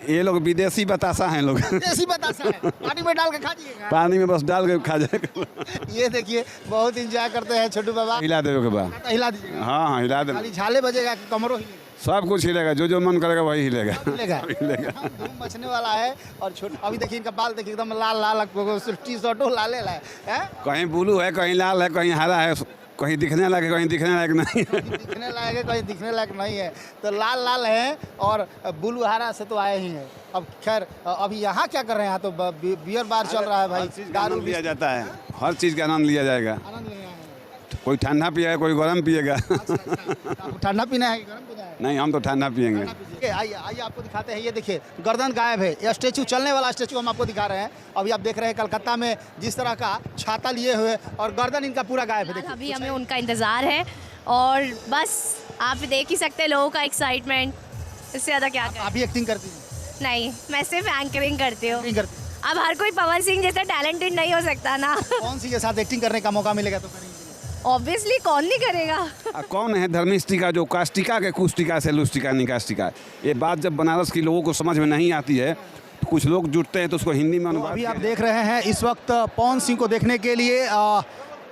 ये लोग विदेशी बतासा हैं लोग। देसी बतासा है, पानी में डाल के खा जाइएगा। पानी में बस डाल के खा जाएगा। ये देखिए बहुत इंजॉय करते हैं छोटू बाबा। हिला देवे के बाद। हिला दीजिएगा, हाँ हाँ हिला दे। खाली झाले बजेगा कि कमरों हिलेगा? सब कुछ हिलेगा, जो मन करेगा वही हिलेगा। हिलेगा। हिलेगा। धूम मचने वाला है। और छोटा अभी देखिए इनका बाल देखिए एकदम लाल लाल, टी शर्टो लाले है। कहीं ब्लू है, कहीं लाल है, कहीं हरा है, कहीं दिखने लायक, कहीं दिखने लायक नहीं है। दिखने लायक है, कहीं दिखने लायक नहीं है। तो लाल लाल है और ब्लू हरा से तो आए ही हैं। अब खैर अभी यहाँ क्या कर रहे हैं? यहाँ तो बियर बार चल रहा है भाई, दारू लिया जाता है, हर चीज़ का आनंद लिया जाएगा। आनंद लेना है। कोई ठंडा पिएगा, कोई गर्म पिएगा। आपको ठंडा पीना है कि गर्म पीना है? नहीं, हम तो ठंडा पिएंगे। आइए आइए आपको दिखाते हैं। ये देखिए गर्दन गायब है। ये स्टैचू, चलने वाला स्टैचू हम आपको दिखा रहे हैं। अभी आप देख रहे हैं कलकत्ता में जिस तरह का छाता लिए हुए और गर्दन इनका पूरा गायब है। देखिए अभी हमें उनका इंतज़ार है और बस आप देख ही सकते हैं लोगों का एक्साइटमेंट। इससे ज़्यादा क्या करें? आप भी एक्टिंग करती हैं? नहीं, मैं सिर्फ एंकरिंग करती हूँ। एक्टिंग करती हैं। अब हर कोई पवन सिंह जैसा टैलेंटेड नहीं हो सकता ना। कौन सी के साथ एक्टिंग करने का मौका मिलेगा तो करेंगे? ऑब्वियसली कौन नहीं करेगा। कौन है धर्मिष्ठिका जो काष्टिका के कुष्टिका से लुष्टिका निकाष्टिका? ये बात जब बनारस के लोगों को समझ में नहीं आती है तो कुछ लोग जुटते हैं तो उसको हिंदी में अनुवाद। अभी आप देख रहे हैं इस वक्त पवन सिंह को देखने के लिए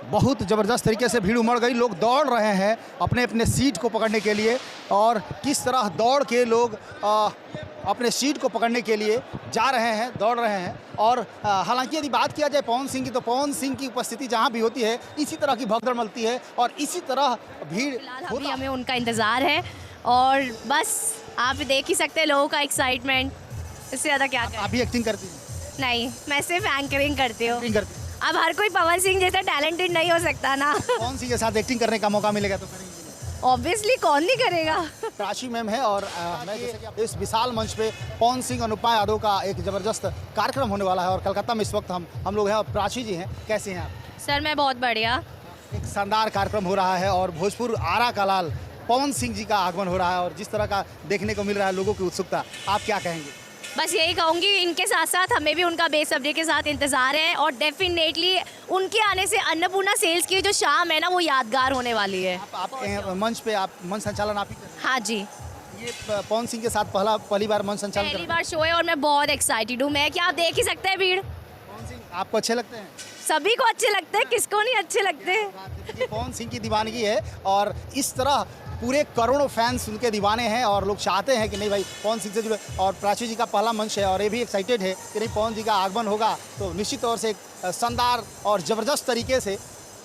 बहुत ज़बरदस्त तरीके से भीड़ उमड़ गई। लोग दौड़ रहे हैं अपने अपने सीट को पकड़ने के लिए और किस तरह दौड़ के लोग अपने सीट को पकड़ने के लिए जा रहे हैं, दौड़ रहे हैं। और हालांकि यदि बात किया जाए पवन सिंह की तो पवन सिंह की उपस्थिति जहां भी होती है इसी तरह की भगदड़ मचती है और इसी तरह भीड़ अभी हमें उनका इंतज़ार है और बस आप देख ही सकते हैं लोगों का एक्साइटमेंट। इससे ज़्यादा क्या करें? आप भी एक्टिंग करती हैं? नहीं, मैं सिर्फ एंकरिंग करती हूँ। एक्टिंग करती हैं। अब हर कोई पवन सिंह जैसा टैलेंटेड नहीं हो सकता ना। पवन सिंह के साथ एक्टिंग करने का मौका मिलेगा तो करेंगे? ऑब्वियसली कौन नहीं करेगा। प्राची मैम है और मैं जैसे कि इस विशाल मंच पे पवन सिंह अनुपमा यादव का एक ज़बरदस्त कार्यक्रम होने वाला है और कलकत्ता में इस वक्त हम लोग हैं और प्राची जी हैं। कैसे हैं आप? सर मैं बहुत बढ़िया। एक शानदार कार्यक्रम हो रहा है और भोजपुर आरा का लाल पवन सिंह जी का आगमन हो रहा है और जिस तरह का देखने को मिल रहा है लोगों की उत्सुकता, आप क्या कहेंगे? बस यही कहूँगी, इनके साथ साथ हमें भी उनका बेसब्री के साथ इंतज़ार है और डेफिनेटली उनके आने से अन्नपूर्णा सेल्स की जो शाम है ना वो यादगार होने वाली है। आप मंच पे आप मंच संचालन आप ही कर रहे हैं? हाँ जी, ये पवन सिंह के साथ पहली बार मंच संचालन कर पहली रहे हैं। बार शो है और मैं बहुत एक्साइटेड हूँ। मैं क्या, आप देख ही सकते हैं भीड़। पवन सिंह आपको अच्छे लगते हैं? सभी को अच्छे लगते हैं, किसको नहीं अच्छे लगते। ये पवन सिंह की दीवानगी है और इस तरह पूरे करोड़ों फैंस उनके दीवाने हैं और लोग चाहते हैं कि नहीं भाई पवन सिंह से जुड़े। और प्राची जी का पहला मंच है और ये भी एक्साइटेड है कि नहीं पवन जी का आगमन होगा तो निश्चित तौर से एक शानदार और ज़बरदस्त तरीके से,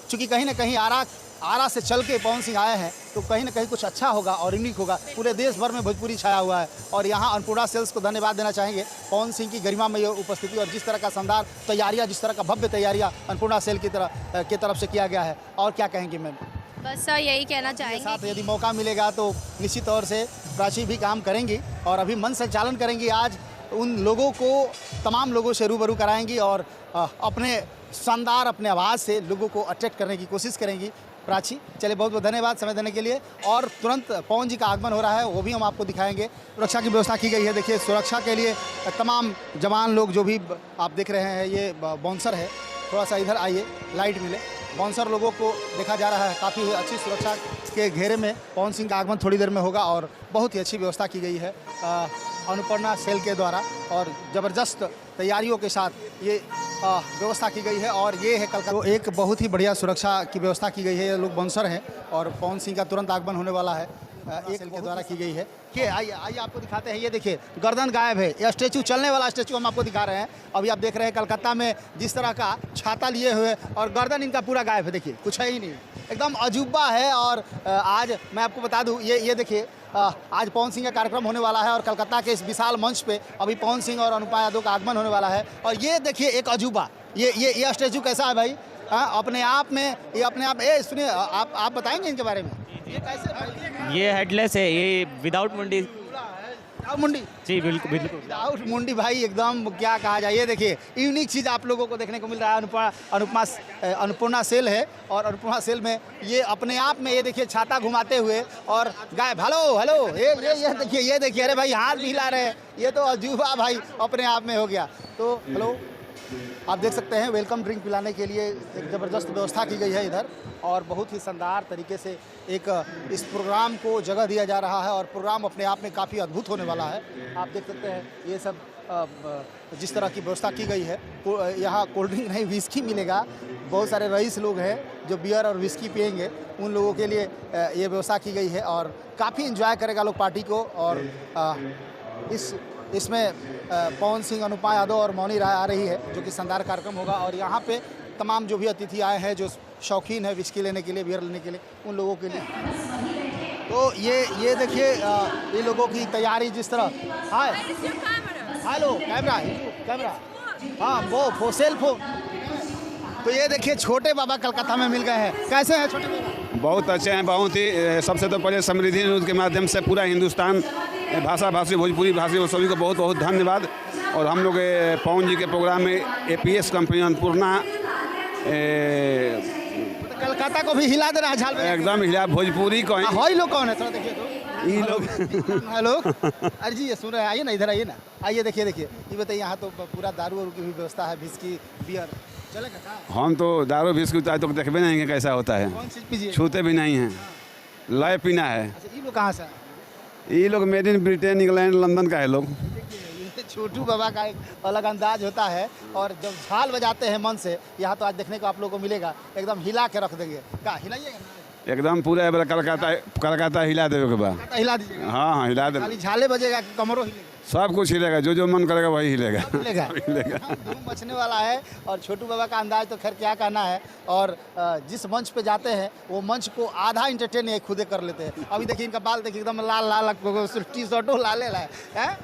चूँकि कहीं ना कहीं आरा से चल के पवन सिंह आए हैं तो कहीं ना कहीं कुछ अच्छा होगा और यूनिक होगा। पूरे देश भर में भोजपुरी छाया हुआ है और यहाँ अन्नपूर्णा सेल्स को धन्यवाद देना चाहेंगे पवन सिंह की गरिमा में उपस्थिति और जिस तरह का शानदार तैयारियाँ, जिस तरह का भव्य तैयारियाँ अन्नपूर्णा सेल की तरफ से किया गया है। और क्या कहेंगे मैम? बस सर यही कहना साथ चाहेंगे। यदि मौका मिलेगा तो निश्चित तौर से प्राची भी काम करेंगी और अभी मंच संचालन करेंगी। आज उन लोगों को, तमाम लोगों से रूबरू कराएंगी और अपने शानदार अपने आवाज़ से लोगों को अट्रैक्ट करने की कोशिश करेंगी। प्राची, चलिए बहुत बहुत धन्यवाद समय देने के लिए। और तुरंत पवन जी का आगमन हो रहा है वो भी हम आपको दिखाएंगे। सुरक्षा की व्यवस्था की गई है। देखिए सुरक्षा के लिए तमाम जवान लोग जो भी आप देख रहे हैं, ये बाउंसर है, थोड़ा सा इधर आइए, लाइट मिले। बाउंसर लोगों को देखा जा रहा है, काफ़ी अच्छी सुरक्षा के घेरे में पवन सिंह का आगमन थोड़ी देर में होगा और बहुत ही अच्छी व्यवस्था की गई है अन्नपूर्णा सेल के द्वारा और ज़बरदस्त तैयारियों के साथ ये व्यवस्था की गई है। और ये है कल तो एक बहुत ही बढ़िया सुरक्षा की व्यवस्था की गई है। ये लोग बाउंसर हैं और पवन सिंह का तुरंत आगमन होने वाला है एक के द्वारा की गई है। कि आइए आपको दिखाते हैं। ये देखिए गर्दन गायब है। यह स्टैचू, चलने वाला स्टैचू हम आपको दिखा रहे हैं। अभी आप देख रहे हैं कलकत्ता में जिस तरह का छाता लिए हुए और गर्दन इनका पूरा गायब है। देखिए कुछ है ही नहीं, एकदम अजूबा है। और आज मैं आपको बता दूं, ये देखिए आज पवन सिंह का कार्यक्रम होने वाला है और कलकत्ता के इस विशाल मंच पे अभी पवन सिंह और अनुपमा यादव का आगमन होने वाला है। और ये देखिए एक अजूबा, ये स्टैचू कैसा है भाई? अपने आप में ये अपने आप, सुनिए आप बताएंगे इनके बारे में? ये कैसे? ये हेडलेस है, ये विदाउट मुंडी। विदाउट मुंडी? जी बिल्कुल बिल्कुल। विदाउट मुंडी भाई, एकदम क्या कहा जाए। ये देखिए यूनिक चीज़ आप लोगों को देखने को मिल रहा है। अन्नपूर्णा सेल है और अन्नपूर्णा सेल में ये अपने आप में, ये देखिए छाता घुमाते हुए और गायब। हेलो ये देखिए अरे भाई हाथ भी हिला रहे हैं। ये तो अजूबा भाई अपने आप में हो गया। तो हेलो आप देख सकते हैं वेलकम ड्रिंक पिलाने के लिए एक ज़बरदस्त व्यवस्था की गई है इधर, और बहुत ही शानदार तरीके से एक इस प्रोग्राम को जगह दिया जा रहा है, और प्रोग्राम अपने आप में काफ़ी अद्भुत होने वाला है। आप देख सकते हैं ये सब जिस तरह की व्यवस्था की गई है, यहाँ कोल्ड ड्रिंक नहीं विस्की मिलेगा। बहुत सारे रईस लोग हैं जो बियर और विस्की पियेंगे, उन लोगों के लिए ये व्यवस्था की गई है, और काफ़ी इंजॉय करेगा लोग पार्टी को। और इसमें पवन सिंह, अनुपमा यादव और मौनी राय आ रही है, जो कि शानदार कार्यक्रम होगा। और यहाँ पे तमाम जो भी अतिथि आए हैं जो शौकीन है विस्की लेने के लिए, बियर लेने के लिए, उन लोगों के लिए। तो ये देखिए ये लोगों की तैयारी जिस तरह। हाय हेलो कैमरा हाँ वो सेल फोन। तो ये देखिए छोटे बाबा कलकत्ता में मिल गए हैं। कैसे हैं छोटे बाबा? बहुत अच्छे हैं, बहुत ही। सबसे तो पहले समृद्धि न्यूज़ के माध्यम से पूरा हिंदुस्तान भाषा भाषी भोजपुरी भाषी और सभी को बहुत बहुत धन्यवाद। और हम लोग पवन जी के प्रोग्राम में APS कंपनी अन्नपूर्णा कलकत्ता को भी हिला दे रहा है, झाल में एकदम हिला भोजपुरी को। हाई लोग कौन है थोड़ा देखिए तो। ये लोग हेलो अरे जी ये सुन रहे हैं, आइए ना इधर, आइए ना, आइए देखिए ये बताइए, यहाँ तो पूरा दारू वारू की भी व्यवस्था है, विस्की बियर चलेगा क्या? हम तो दारू बिस्कुट तो देखबे नहीं है कैसा होता है, कौन चीज़ पीजिए? छूते भी नहीं हैं, लय पीना है। अच्छा ये लोग कहाँ से? ये लोग made in Britain, England, London का है लोग। ये छोटू बाबा का एक अलग अंदाज होता है, और जब झाल बजाते हैं मन से, यहाँ तो आज देखने को आप लोगों को मिलेगा, एकदम हिला के रख देंगे। क्या हिलाइएगा ना? एकदम पूरा कलकत्ता हिला देवे के बाद। हिला दीजिएगा। हाँ हिला दे, खाली झाले बजेगा कि कमरों हिलेगा? सब कुछ हिलेगा, जो मन करेगा वही हिलेगा। हिलेगा। धूम मचने वाला है, और छोटू बाबा का अंदाज तो खैर क्या कहना है। और जिस मंच पे जाते हैं वो मंच को आधा इंटरटेन ये खुदे कर लेते हैं। अभी देखिए इनका बाल देखिए एकदम लाल लाल, टी शर्टो लाल है,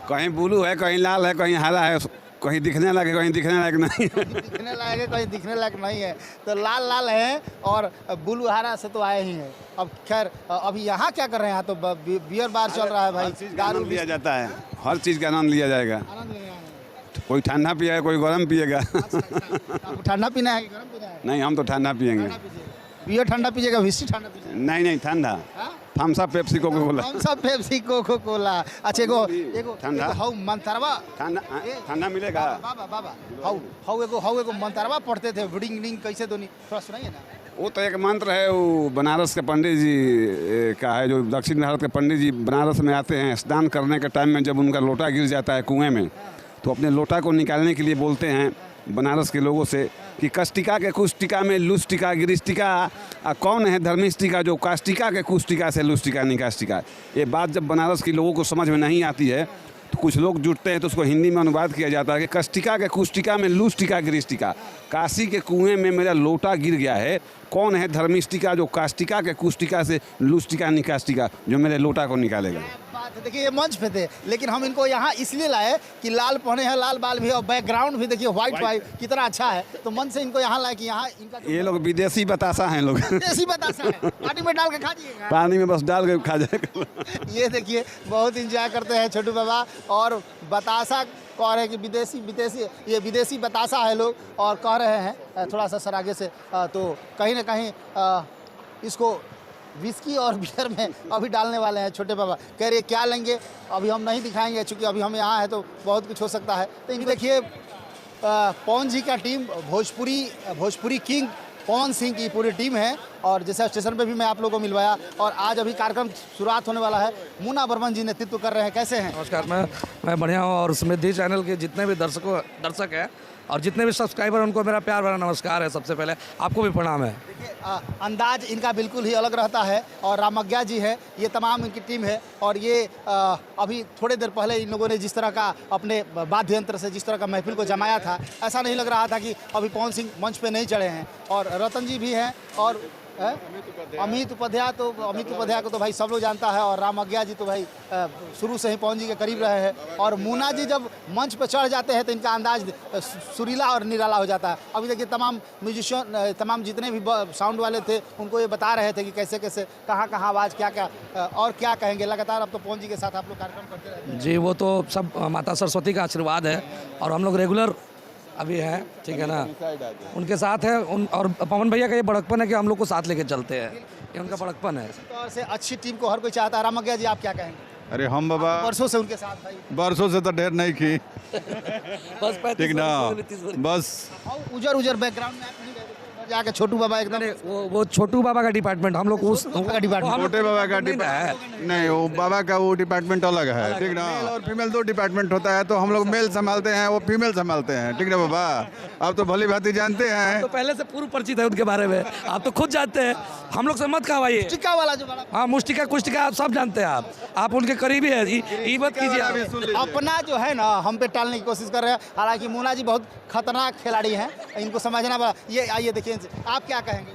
कहीं ब्लू है, कहीं लाल है, कहीं हरा है, कहीं दिखने लायक, कहीं दिखने लायक नहीं। दिखने लायक है, कहीं दिखने लायक नहीं है। तो लाल लाल है और ब्लू हरा से तो आए ही हैं। अब खैर अभी यहाँ क्या कर रहे हैं? यहाँ तो बियर बार चल रहा है भाई, दारू लिया जाता है, हर चीज़ का आनंद लिया जाएगा। आनंद लेने आए हैं। कोई ठंडा पिएगा, कोई गर्म पिएगा। आपको ठंडा पीना है कि गर्म पीना है? नहीं, हम तो ठंडा पिएंगे। बियर ठंडा पीजिएगा, विस्की ठंडा पीजिएगा? नहीं ठंडा, Thums Up, Pepsi, Coca Cola. Thums Up, Pepsi, Coca Cola. अच्छा एगो ठंडा हाउ मंतरवा ठंडा मिलेगा। बाबा हाउ एगो मंतरवा पढ़ते थे, विडिंग विडिंग कैसे दोनी, थोड़ा सुनाइए ना। वो तो एक मंत्र है, वो बनारस के पंडित जी का है, जो दक्षिण भारत के पंडित जी बनारस में आते हैं स्नान करने के टाइम में, जब उनका लोटा गिर जाता है कुएं में, तो अपने लोटा को निकालने के लिए बोलते हैं बनारस के लोगों से कि कष्टिका के कुष्टिका में लुष्टिका गिरिष्टिका, कौन है धर्मिष्टिका जो काष्टिका के कुष्टिका से लुष्टिका निकाष्टिका। ये बात जब बनारस के लोगों को समझ में नहीं आती है तो कुछ लोग जुटते हैं तो उसको हिंदी में अनुवाद किया जाता है कि कष्टिका के कुष्टिका में लुष्टिका गिरिष्टिका, काशी के कुएं में मेरा लोटा गिर गया है, कौन है धर्मिष्टिका जो काष्टिका के कुष्टिका से लुष्टिका निकाष्टिका, जो मेरे लोटा को निकालेगा। बात है, देखिए ये मंच पे थे, लेकिन हम इनको यहाँ इसलिए लाए कि लाल पहने हैं, लाल बाल भी, और बैकग्राउंड भी देखिए व्हाइट कितना अच्छा है, तो मन से इनको यहाँ लाए कि यहाँ इनका ये लोग विदेशी बतासा हैं लोग। विदेशी बतासा है, पानी में डाल के खा जाइएगा, पानी में बस डाल के खा जाएगा। ये देखिए बहुत इंजॉय करते हैं छोटू बाबा, और बतासा कह रहे हैं कि विदेशी बतासा है लोग, और कह रहे हैं थोड़ा सा सर आगे से, तो कहीं ना कहीं इसको विस्की और बियर में अभी डालने वाले हैं छोटे बाबा। कह रहे क्या लेंगे अभी हम नहीं दिखाएंगे, चूँकि अभी हम यहाँ हैं तो बहुत कुछ हो सकता है। तो इनकी देखिए पवन जी का टीम, भोजपुरी किंग पवन सिंह की पूरी टीम है, और जैसे स्टेशन पे भी मैं आप लोगों को मिलवाया, और आज अभी कार्यक्रम शुरुआत होने वाला है। मुन्ना बर्मन जी नेतृत्व कर रहे हैं। कैसे हैं? नमस्कार, मैं बढ़िया हूँ, और समृद्धि चैनल के जितने भी दर्शक हैं और जितने भी सब्सक्राइबर, उनको मेरा प्यार भरा नमस्कार है। सबसे पहले आपको भी प्रणाम है। देखिए अंदाज इनका बिल्कुल ही अलग रहता है, और रामज्ञा जी है, ये तमाम इनकी टीम है, और ये अभी थोड़ी देर पहले इन लोगों ने जिस तरह का अपने वाद्य यंत्र से जिस तरह का महफिल को जमाया था, ऐसा नहीं लग रहा था कि अभी पवन सिंह मंच पे नहीं चढ़े हैं। और रतन जी भी हैं, और अमित उपाध्याय को तो भाई सब लोग जानता है, और रामज्ञा जी तो भाई शुरू से ही पवन जी के करीब रहे हैं। और मुन्ना जी जब मंच पर चढ़ जाते हैं तो इनका अंदाज सुरीला और निराला हो जाता है। अभी देखिए तमाम म्यूजिशियन, तमाम जितने भी साउंड वाले थे, उनको ये बता रहे थे कि कैसे कैसे कहाँ आवाज़ क्या और क्या कहेंगे। लगातार अब तो पवन जी के साथ आप लोग कार्यक्रम करते रहते हैं। जी, वो तो सब माता सरस्वती का आशीर्वाद है, और हम लोग रेगुलर अभी हैं, ठीक है ना, उनके साथ है। और पवन भैया का ये बड़कपन है कि हम लोग को साथ लेके चलते हैं, ये उनका बड़कपन है। तौर से अच्छी टीम को हर कोई चाहता है। रामज्ञा जी आप क्या कहेंगे? अरे हम बाबा वर्षों से उनके साथ भाई। बरसों से तो ढेर नहीं की, बस 35 ठीक ना, वर्ष से 29 वर्ष। बस और उजर उजर बैकग्राउंड में आप नहीं गए थे? जाके छोटू बाबा एकदम वो छोटू बाबा का डिपार्टमेंट हम लोग उस का डिपार्टमेंट। छोटे बाबा का डिपार्टमेंट नहीं, वो बाबा का वो डिपार्टमेंट अलग है, ठीक ना। मेल और फीमेल 2 डिपार्टमेंट होता है, तो हम लोग मेल संभालते हैं, वो फीमेल संभालते हैं, ठीक ना बाबा। आप तो भली भांति जानते हैं। तो पहले से पूर्व परिचित है उनके बारे में, आप तो खुद जानते हैं, हम लोग से मत कहवाइए। टिक्का वाला जो बड़ा हाँ, मुष्टिका कुष्टिका आप सब जानते हैं, आप उनके करीबी है, ये मत कीजिए आप। अपना जो है ना हम पे टालने की कोशिश कर रहे हैं। हालांकि मोना जी बहुत खतरनाक खिलाड़ी हैं, इनको समझना पड़ा। ये आइए देखिए, आप क्या कहेंगे?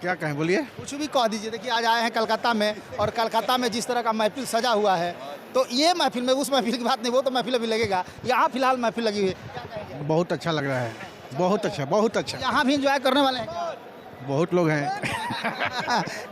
क्या कहें, बोलिए। कुछ भी कह दीजिए। देखिए आज आए हैं कलकत्ता में, और कलकत्ता में जिस तरह का महफिल सजा हुआ है, तो ये महफिल में, उस महफिल की बात नहीं, वो तो महफिल अभी लगेगा, यहाँ फिलहाल महफिल लगी हुई है। क्या कहेंगे? बहुत अच्छा लग रहा है, बहुत अच्छा, बहुत अच्छा। यहाँ भी इंजॉय करने वाले हैं क्या? बहुत लोग हैं।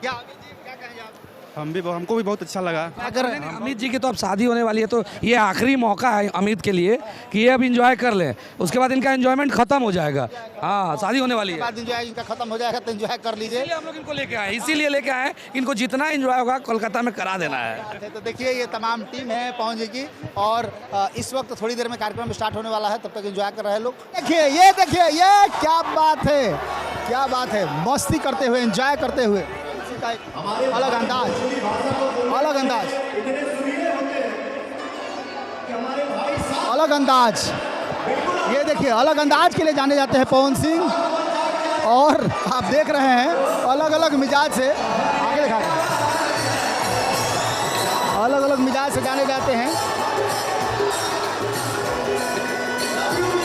क्या कहेंगे आप? हमको भी बहुत अच्छा लगा। क्या कर रहे हैं? अमित जी की तो अब शादी होने वाली है, तो ये आखिरी मौका है अमित के लिए कि ये अब इंजॉय कर लें, उसके बाद इनका एंजॉयमेंट खत्म हो जाएगा। हाँ, शादी होने वाली है, बाद इंजॉय इनका खत्म हो जाएगा तो इंजॉय कर लीजिए। इसलिए हम लोग इनको लेके आए, इसीलिए लेके आए, इनको जितना एंजॉय होगा कोलकाता में करा देना है। तो देखिए ये तमाम टीम है पहुंच की, और इस वक्त थोड़ी देर में कार्यक्रम स्टार्ट होने वाला है, तब तक एंजॉय कर रहे हैं लोग। देखिए ये क्या बात है, क्या बात है, मस्ती करते हुए, एंजॉय करते हुए, अलग अंदाज, अलग अंदाज, अलग अंदाज। ये देखिए अलग अंदाज के लिए जाने जाते हैं पवन सिंह, और आप देख रहे हैं अलग अलग मिजाज से, आगे दिखा, अलग अलग मिजाज से जाने जाते हैं।